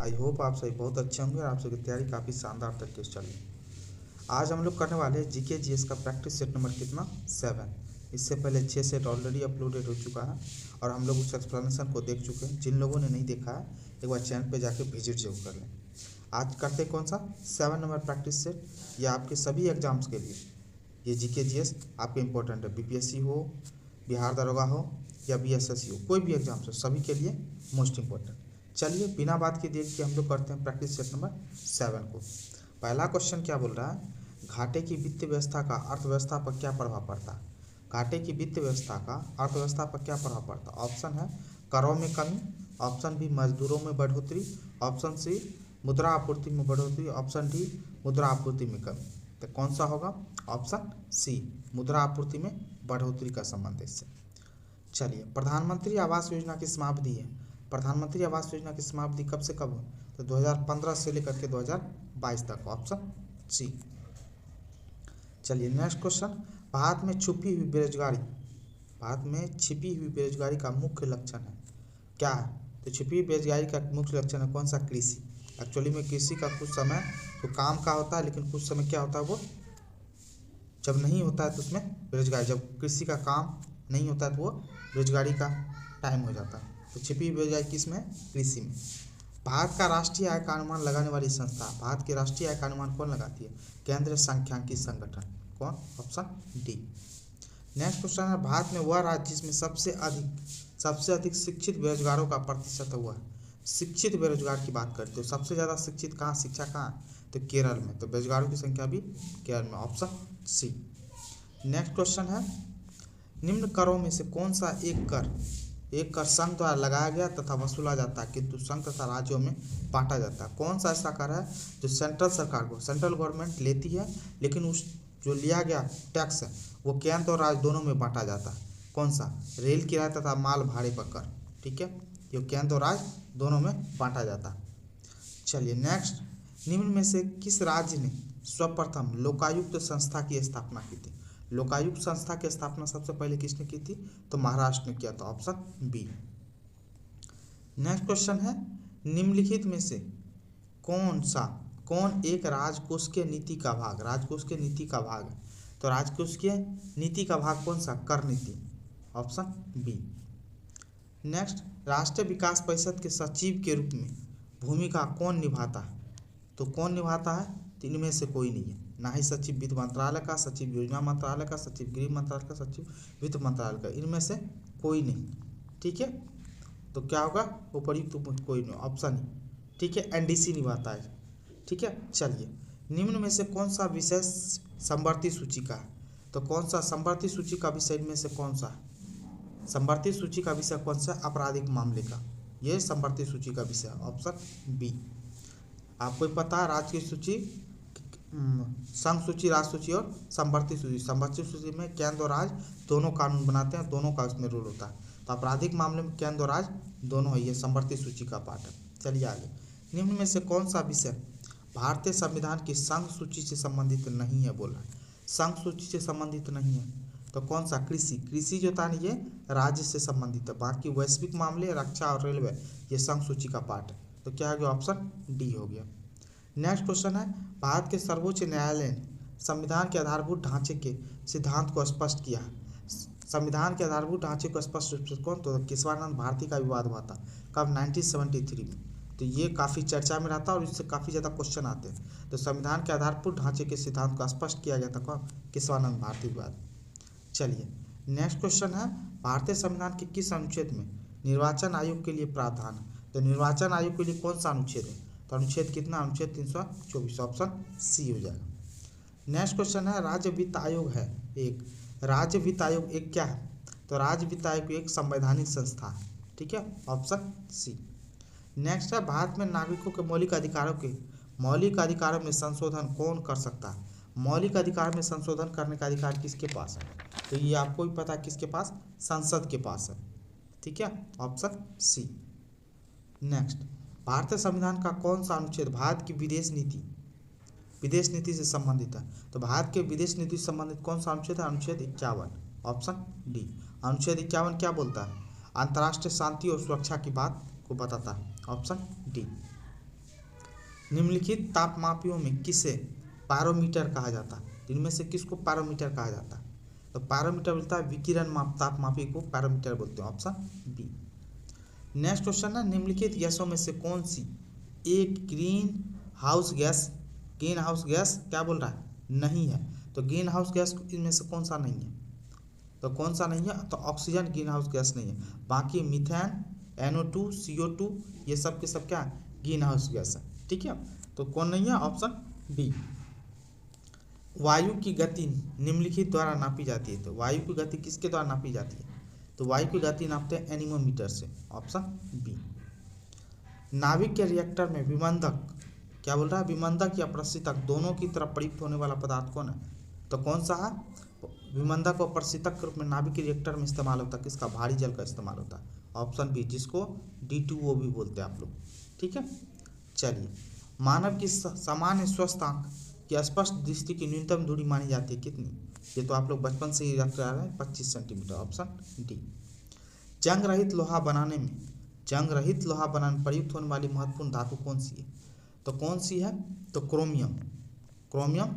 I hope आप सभी बहुत अच्छे होंगे और आप सभी की तैयारी काफ़ी शानदार तरीके से चल रही है। आज हम लोग करने वाले हैं जीके जीएस का प्रैक्टिस सेट नंबर कितना 7। इससे पहले 6 सेट ऑलरेडी अपलोडेड हो चुका है और हम लोग उस एक्सप्लेनेशन को देख चुके हैं। जिन लोगों ने नहीं देखा है एक बार चैनल पे जाके विजिट जरूर कर लें। आज करते कौन सा 7 नंबर प्रैक्टिस सेट। ये आपके सभी एग्जाम्स के लिए ये जीके जीएस आपके इंपॉर्टेंट है। बीपीएससी हो, बिहार दरोगा हो या बीएसएससी हो, कोई भी एग्जाम्स हो, सभी के लिए मोस्ट इंपॉर्टेंट। चलिए बिना बात के देख के हम लोग करते हैं प्रैक्टिस सेट नंबर 7 को। पहला क्वेश्चन क्या बोल रहा है, घाटे की वित्तीय व्यवस्था का अर्थव्यवस्था पर क्या प्रभाव पड़ता है। घाटे की वित्तीय व्यवस्था का अर्थव्यवस्था पर क्या प्रभाव पड़ता है। ऑप्शन है करों में कमी, ऑप्शन बी मजदूरों में बढ़ोतरी, ऑप्शन सी मुद्रा आपूर्ति में बढ़ोतरी, ऑप्शन डी मुद्रा आपूर्ति में कमी। तो कौन सा होगा, ऑप्शन सी मुद्रा आपूर्ति में बढ़ोतरी का संबंध है इससे। चलिए प्रधानमंत्री आवास योजना की समाप्ति है। प्रधानमंत्री आवास योजना की समाप्ति कब से कब हुई, तो 2015 से लेकर के 2022 तक, ऑप्शन सी। चलिए नेक्स्ट क्वेश्चन, भारत में छुपी हुई बेरोजगारी, भारत में छिपी हुई बेरोजगारी का मुख्य लक्षण है क्या है। तो छिपी हुई बेरोजगारी का मुख्य लक्षण है कौन सा, कृषि। एक्चुअली में कृषि का कुछ समय तो काम का होता है, लेकिन कुछ समय क्या होता है वो जब नहीं होता है तो उसमें बेरोजगारी, जब कृषि का काम नहीं होता है तो वो बेरोजगारी का टाइम हो जाता है। तो छिपी हुई बेरोजगारी किस में, कृषि में। भारत का राष्ट्रीय आय का अनुमान लगाने वाली संस्था, भारत के राष्ट्रीय आय का अनुमान कौन लगाती है, केंद्रीय सांख्यिकी संगठन, कौन, ऑप्शन डी। नेक्स्ट क्वेश्चन है, भारत में वह राज्य जिसमें सबसे अधिक शिक्षित बेरोजगारों का प्रतिशत हुआ है। शिक्षित बेरोजगार की बात करते हो, सबसे ज़्यादा शिक्षित कहाँ, शिक्षा कहाँ, तो केरल में। तो बेरोजगारों की संख्या भी केरल में, ऑप्शन सी। नेक्स्ट क्वेश्चन है, निम्न करों में से कौन सा एक कर संघ द्वारा लगाया गया तथा वसूला जाता है किंतु संघ तथा राज्यों में बांटा जाता है। कौन सा ऐसा कर है जो सेंट्रल सरकार को, सेंट्रल गवर्नमेंट लेती है, लेकिन उस जो लिया गया टैक्स है वो केंद्र और राज्य दोनों में बांटा जाता है। कौन सा, रेल किराया तथा माल भाड़े पर कर, ठीक है, ये केंद्र और राज्य दोनों में बांटा जाता है। चलिए नेक्स्ट, निम्न में से किस राज्य ने सर्वप्रथम लोकायुक्त संस्था की स्थापना की थी। लोकायुक्त संस्था की स्थापना सबसे पहले किसने की थी, तो महाराष्ट्र ने किया था, ऑप्शन बी। नेक्स्ट क्वेश्चन है, निम्नलिखित में से कौन एक राजकोष के नीति का भाग, राजकोष के नीति का भाग है। तो राजकोष के नीति का भाग कौन सा, कर नीति, ऑप्शन बी। नेक्स्ट, राष्ट्रीय विकास परिषद के सचिव के रूप में भूमिका कौन निभाता है। तो कौन निभाता है, तो इनमें से कोई नहीं है, ना ही सचिव वित्त मंत्रालय का, सचिव योजना मंत्रालय का, सचिव गृह मंत्रालय का, सचिव वित्त मंत्रालय का, इनमें से कोई नहीं, ठीक है। तो क्या होगा, उपयुक्त तो कोई नहीं, ऑप्शन ही, ठीक है, एनडीसी निभाता है, ठीक है। चलिए, निम्न में से कौन सा विषय समवर्ती सूची का है। तो कौन सा समवर्ती सूची का विषय में से कौन सा है, समवर्ती सूची का विषय कौन सा, आपराधिक मामले का, ये समवर्ती सूची का विषय, ऑप्शन बी। आपको पता है राज्य की सूची, संघ सूची, राज्य सूची और समवर्ती सूची। समवर्ती सूची में केंद्र और राज्य दोनों कानून बनाते हैं, दोनों का उसमें रूल होता है। तो आपराधिक मामले में केंद्र और राज्य दोनों है, ये समवर्ती सूची का पार्ट है। चलिए आगे, निम्न में से कौन सा विषय भारतीय संविधान की संघ सूची से संबंधित नहीं है, बोल रहा है संघ सूची से संबंधित नहीं है। तो कौन सा, कृषि। कृषि जो था ये राज्य से संबंधित है, बाकी वैश्विक मामले, रक्षा और रेलवे ये संघ सूची का पार्ट है। तो क्या हो गया, ऑप्शन डी हो गया। नेक्स्ट क्वेश्चन है, भारत के सर्वोच्च न्यायालय ने संविधान के आधारभूत ढांचे के सिद्धांत को स्पष्ट किया है। संविधान के आधारभूत ढांचे को स्पष्ट रूप से कौन, तो केशवानंद भारती का विवाद हुआ था, कब, 1973 में। तो ये काफ़ी चर्चा में रहता है और इससे काफ़ी ज़्यादा क्वेश्चन आते हैं। तो संविधान के आधारभूत ढांचे के सिद्धांत को स्पष्ट किया गया था कौन, केशवानंद भारती विवाद। चलिए नेक्स्ट क्वेश्चन है, भारतीय संविधान के किस अनुच्छेद में निर्वाचन आयोग के लिए प्रावधान है। तो निर्वाचन आयोग के लिए कौन सा अनुच्छेद है, तो अनुच्छेद कितना, अनुच्छेद 324, ऑप्शन सी हो जाएगा। नेक्स्ट क्वेश्चन है, राज्य वित्त आयोग है एक, राज्य वित्त आयोग एक क्या है, तो राज्य वित्त आयोग एक संवैधानिक संस्था है, ठीक है, ऑप्शन सी। नेक्स्ट है, भारत में नागरिकों के मौलिक अधिकारों में संशोधन कौन कर सकता है। मौलिक अधिकार में संशोधन करने का अधिकार किसके पास है, तो ये आपको भी पता है किसके पास, संसद के पास है, ठीक है, ऑप्शन सी। नेक्स्ट, भारतीय संविधान का कौन सा अनुच्छेद भारत की विदेश नीति से संबंधित है। तो भारत के विदेश नीति से संबंधित कौन सा अनुच्छेद है, अनुच्छेद 51, ऑप्शन डी। अनुच्छेद 51 क्या बोलता है, अंतर्राष्ट्रीय शांति और सुरक्षा की बात को बताता है, ऑप्शन डी। निम्नलिखित तापमापियों में किसे पायरोमीटर कहा जाता है? इनमें से किसको पायरोमीटर कहा जाता है? तो पायरोमीटर बोलता है विकिरण माप तापमापी को पायरोमीटर बोलते हैं, ऑप्शन बी। नेक्स्ट क्वेश्चन है निम्नलिखित गैसों में से कौन सी एक ग्रीन हाउस गैस क्या बोल रहा है? नहीं है। तो ग्रीन हाउस गैस इनमें से कौन सा नहीं है? तो कौन सा नहीं है? तो ऑक्सीजन ग्रीन हाउस गैस नहीं है। बाकी मीथेन, NO2, CO2 ये सब के सब क्या ग्रीन हाउस गैस है, ठीक है। तो कौन नहीं है? Option B. वायु की गति निम्नलिखित द्वारा नापी जाती है। तो वायु की गति किसके द्वारा नापी जाती है? तो वायु की गति नापते हैं एनीमोमीटर से, ऑप्शन बी। नाभिक के रिएक्टर में विमंदक क्या बोल रहा है? विमंदक या प्रशीतक दोनों की तरफ प्रयुक्त होने वाला पदार्थ कौन है? तो कौन सा है? विमंदक और प्रशीतक के रूप में नाभिक के रिएक्टर में इस्तेमाल होता है किसका? भारी जल का इस्तेमाल होता है, ऑप्शन बी, जिसको D2O भी बोलते हैं आप लोग, ठीक है। चलिए, मानव की सामान्य स्वस्थ आंख की स्पष्ट दृष्टि की न्यूनतम दूरी मानी जाती है कितनी? ये तो आप लोग बचपन से ही रख रहे हैं, 25 सेंटीमीटर, ऑप्शन डी। जंग रहित लोहा बनाने में प्रयुक्त होने वाली महत्वपूर्ण धातु कौन सी है? तो कौन सी है? तो क्रोमियम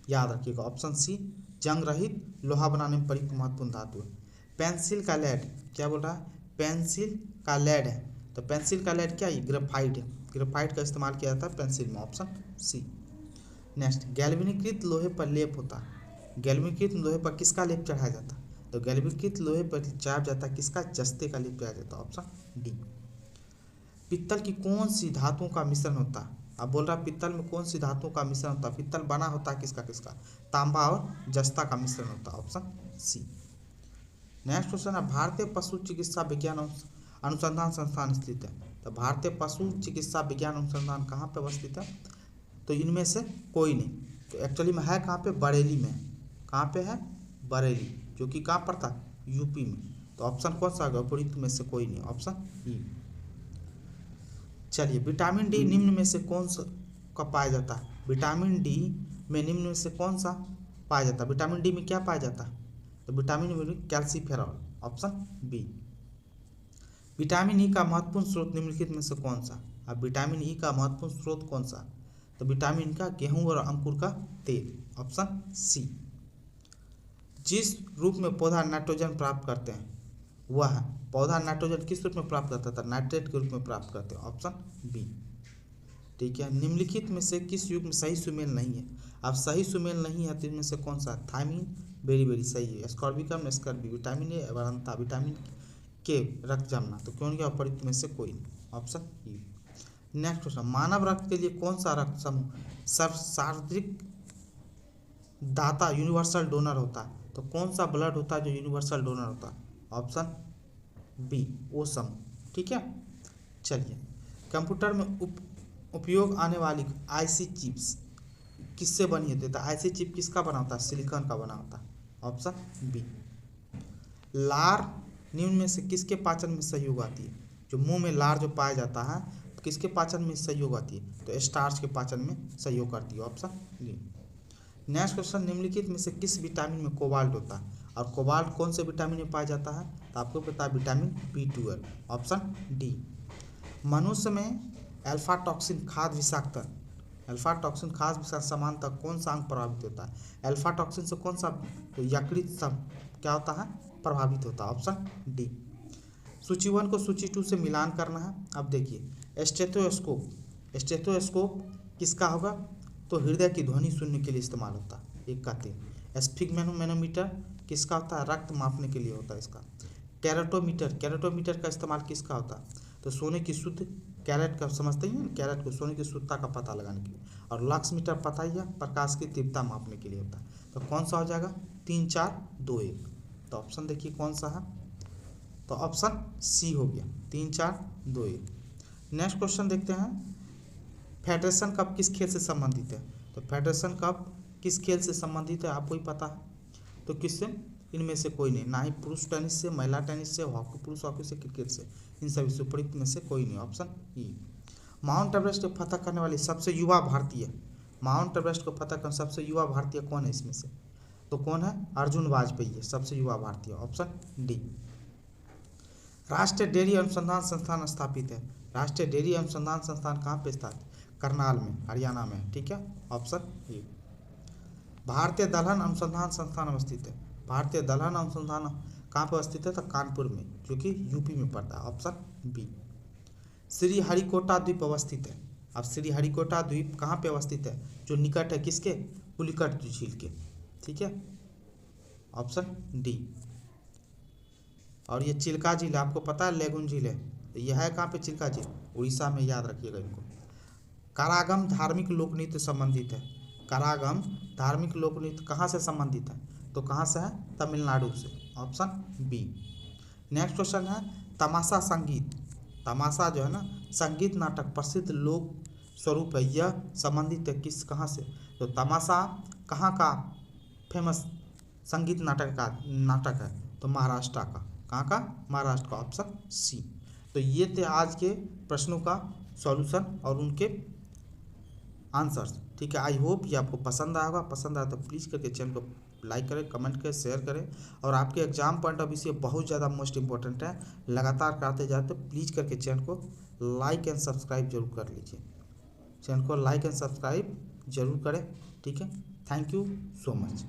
याद रखिएगा, ऑप्शन सी, जंग रहित लोहा बनाने में प्रयुक्त महत्वपूर्ण धातु है। पेंसिल का लेड क्या बोल रहा है? पेंसिल का लेड है। तो पेंसिल का लेड क्या है? ग्रेफाइट है। ग्रेफाइट का इस्तेमाल किया जाता है पेंसिल में, ऑप्शन सी। नेक्स्ट, गैल्वेनीकृत लोहे पर लेप होता है। गैल्वेनीकृत लोहे पर किसका लेप चढ़ाया जाता है? तो गैल्वेनीकृत लोहे पर चढ़ाया जाता है किसका? जस्ते का लेप चढ़ाया जाता है, ऑप्शन डी। पित्तल की कौन सी धातुओं का मिश्रण होता है? अब बोल रहा है पित्तल में कौन सी धातुओं का मिश्रण होता है? पित्तल बना होता है किसका? तांबा और जस्ता का मिश्रण होता है, ऑप्शन सी। नेक्स्ट क्वेश्चन है भारतीय पशु चिकित्सा विज्ञान अनुसंधान संस्थान स्थित है। तो भारतीय पशु चिकित्सा विज्ञान अनुसंधान कहाँ पे अवस्थित है? तो इनमें से कोई नहीं। तो एक्चुअली में है कहाँ पे? बरेली में। कहाँ पे है? बरेली, जो कि कहाँ पड़ता है? यूपी में। तो ऑप्शन कौन सा होगा? उपरोक्त में से कोई नहीं, ऑप्शन ई। चलिए, विटामिन डी निम्न में से कौन सा का पाया जाता है? विटामिन डी में निम्न में से कौन सा पाया जाता है? विटामिन डी में क्या पाया जाता है? तो विटामिन में calciferol, option B. Vitamin E का महत्वपूर्ण स्रोत निम्नलिखित में से कौन सा? अब विटामिन ई का महत्वपूर्ण स्रोत कौन सा? तो विटामिन का गेहूं और अंकुर का तेल, ऑप्शन सी। जिस रूप में पौधा नाइट्रोजन प्राप्त करते हैं वह पौधा नाइट्रोजन किस रूप में प्राप्त करता था? नाइट्रेट के रूप में प्राप्त करते हैं, ऑप्शन बी, ठीक है। निम्नलिखित में से किस युग में सही सुमेल नहीं है? अब सही सुमेल नहीं है तो इनमें से कौन सा? थायमिन वेरी सही है। एस्कॉर्बिकम, एस्कॉर्बी, विटामिन ए, वरंता, विटामिन के, रक्त जमना। तो क्यों? उपयुक्त में से कोई नहीं, ऑप्शन ई। नेक्स्ट क्वेश्चन, मानव रक्त के लिए कौन सा रक्त समूह सर्वाधिक दाता यूनिवर्सल डोनर होता है? तो कौन सा ब्लड होता है जो यूनिवर्सल डोनर होता है? ऑप्शन बी, ओ समूह, ठीक है। चलिए, कंप्यूटर में उपयोग आने वाली आईसी चिप्स किससे बनी होती है? तो आईसी चिप किसका बना होता है? सिलिकॉन का बना होता है, ऑप्शन बी। लार निम्न में से किसके पाचन में सहयोग आती है? जो मुंह में लार जो पाया जाता है तो किसके पाचन में सहयोग आती है? तो स्टार्च के पाचन में सहयोग करती है, ऑप्शन डी। नेक्स्ट क्वेश्चन, निम्नलिखित में से किस विटामिन में कोबाल्ट होता है? और कोबाल्ट कौन से विटामिन में पाया जाता है? तो आपको पता है विटामिन B12, ऑप्शन डी। मनुष्य में अल्फा टॉक्सिन खाद्य विषाक्त समानतः कौन सा अंग प्रभावित होता है? अल्फा टॉक्सिन से कौन सा? तो यकृत सब क्या होता है? प्रभावित होता है, ऑप्शन डी। सूची 1 को सूची 2 से मिलान करना है। अब देखिए, स्टेथोस्कोप किसका होगा? तो हृदय की ध्वनि सुनने के लिए इस्तेमाल होता है, एक का 3। स्फिग्मेनोमीटर किसका होता है? रक्त मापने के लिए होता है इसका। कैरेटोमीटर का इस्तेमाल किसका होता है? तो सोने की शुद्ध कैरेट का समझते ही हैं, कैरेट को सोने की शुद्धता का पता लगाने के लिए। और लक्स मीटर पता ही है, प्रकाश की तीव्रता मापने के लिए होता है। तो कौन सा हो जाएगा? 3, 4, 2, 1। तो ऑप्शन देखिए कौन सा है? तो ऑप्शन सी हो गया, 3, 4, 2, 1। नेक्स्ट क्वेश्चन देखते हैं, फेडरेशन कप किस खेल से संबंधित है? तो फेडरेशन कप किस खेल से संबंधित है? आपको ही पता है। तो किससे? इनमें से कोई नहीं, ना ही पुरुष टेनिस से, महिला टेनिस से, हॉकी, पुरुष हॉकी से, क्रिकेट से। इन सभी से उपयुक्त में से कोई नहीं, ऑप्शन ई। माउंट एवरेस्ट को फतह करने वाली सबसे युवा भारतीय कौन है इसमें से? तो कौन है? अर्जुन वाजपेयी है सबसे युवा भारतीय, ऑप्शन डी। राष्ट्रीय डेयरी अनुसंधान संस्थान स्थापित है। राष्ट्रीय डेयरी अनुसंधान संस्थान कहाँ पे स्थापित? करनाल में, हरियाणा में। ठीक है, ऑप्शन ए। भारतीय दलहन अनुसंधान संस्थान अवस्थित है। भारतीय दलहन अनुसंधान कहाँ पर अवस्थित है? तो कानपुर में, जो कि यूपी में पड़ता है। Option B. श्रीहरिकोटा द्वीप अवस्थित है। अब श्रीहरिकोटा द्वीप कहाँ पे अवस्थित है? जो निकट है किसके? पुलिकट झील के। ठीक है, ऑप्शन डी। और ये चिल्का झील आपको पता है, लेगुन झील है, तो यह है कहाँ पे? चिल्का झील, उड़ीसा में, याद रखिएगा इनको। कारागम धार्मिक लोक नृत्य संबंधित है। कारागम धार्मिक लोक नृत्य कहाँ से संबंधित है? तो कहाँ से है? तमिलनाडु से। Option B. नेक्स्ट क्वेश्चन है तमाशा संगीत। तमाशा जो है ना, संगीत नाटक प्रसिद्ध लोक स्वरूप है, यह संबंधित है किस, कहाँ से? तो तमाशा कहाँ का फेमस संगीत नाटक है? तो महाराष्ट्र का। कहाँ का? महाराष्ट्र का। Option C. तो ये थे आज के प्रश्नों का सॉल्यूशन और उनके आंसर्स। ठीक है, आई होप ये आपको पसंद आएगा। पसंद आया तो प्लीज़ करके चैनल को लाइक करें, कमेंट करें, शेयर करें। और आपके एग्जाम पॉइंट ऑफ व्यू से बहुत ज़्यादा मोस्ट इंपॉर्टेंट है, लगातार करते जाए तो प्लीज़ करके चैनल को लाइक एंड सब्सक्राइब जरूर कर लीजिए। चैनल को लाइक एंड सब्सक्राइब जरूर करें। ठीक है, थैंक यू सो मच।